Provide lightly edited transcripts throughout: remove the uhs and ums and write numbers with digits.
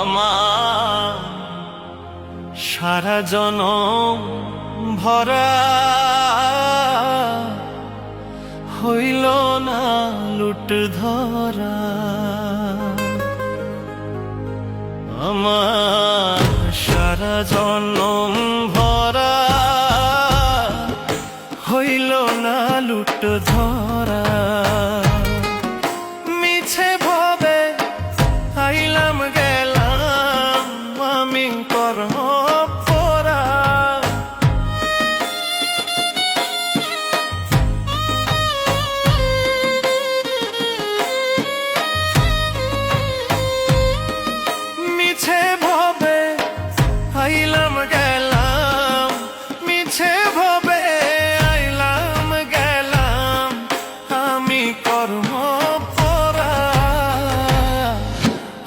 আমার সারা জনম ভরা হইল না লুট ধরা। আমার সারা জনম ভরা হইল না লুট ধরা। মিছে ভাবে আইলাম গেলাম আমি কর্ম পরা। মিছে ভাবে আইলাম গেলাম, মিছে ভাবে আইলাম গেলাম আমি কর্ম পরা।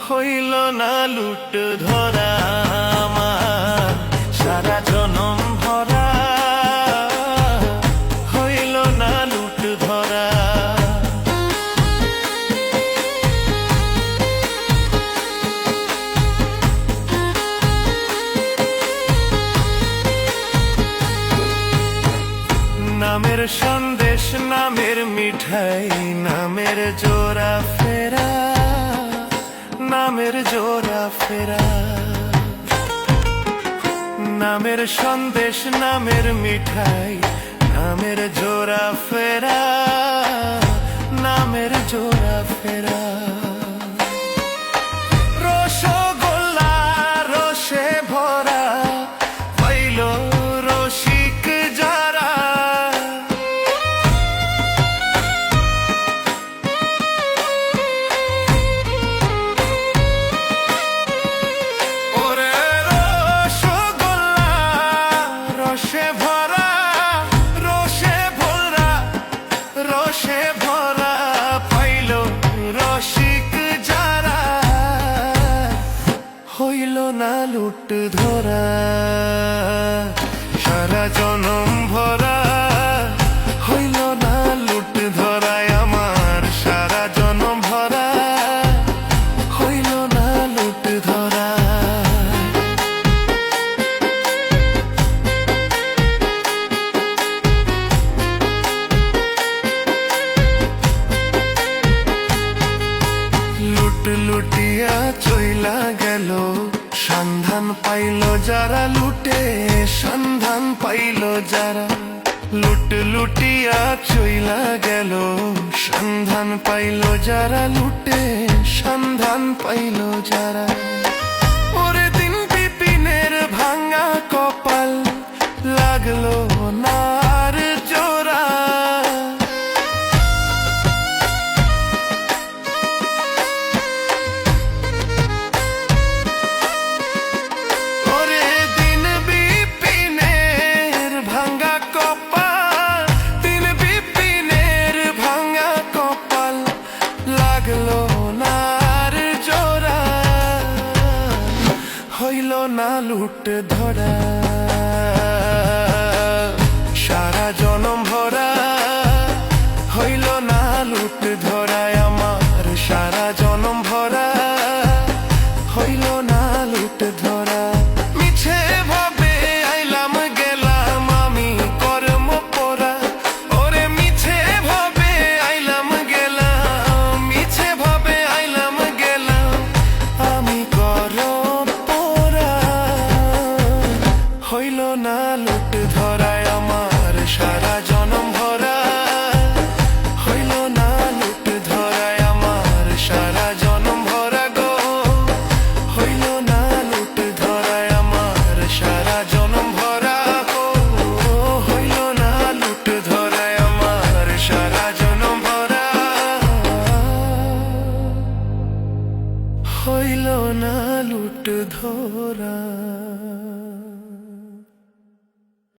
হইল না লুট ধরা। আমার সারা জনম ভরা হইল না লুট ধরা। নামের সন্দেশ নামের মিঠাই নামের জোড়া ফেরা, নামের জোড়া ফেরা। নামের সন্দেশ নামের মিঠাই নামের জোড়া ফেরা, নামের জোড়া ফেরা। রসগোল্লা রসে ভরা পাইল রসিক যারা। ওরে রসগোল্লা রসে ভরা, রসে ভরা, রসে ভরা পাইল রসিক যারা। হইল না লুট ধরা। সারা জনম ভরা হইল না লুট ধরায়। আমার সারা জনম ভরা হইল না লুট ধরা। লুট লুটিয়া চইলা গেল সন্ধান পাইল যারা লুটে, সন্ধান পাইল যারা। লুট লুটিয়া চইলা গেল সন্ধান পাইল যারা লুটে, সন্ধান পাইল যারা। ওরে দিন বিপিনের ভাঙা কপাল লাগলো নার জোড়া। ওরে দিন বিপিনের ভাঙা কপাল, দিন বিপিনের ভাঙা কপাল লাগলো নার জোড়া। হইল না লুট ধরা। সারা জনম ভরা হইল না লুট ধরায়। আমার সারা জনম ভরা হইল না লুট ধরা। মিছে ভাবে আইলাম গেলাম আমি কর্ম পরা। ওরে মিছে ভাবে আইলাম গেলাম, মিছে ভাবে আইলাম গেলাম আমি কর্ম পরা। হইল না লুট ধরায়। আমার সারা জনম ভরা হইল না লুট ধরায়। আমার সারা জনম ভরা গো হইল না লুট ধরায়। আমার সারা জনম ভরা গো হইল না লুট ধরায়। আমার সারা জনম ভরা হইল না লুট ধরা।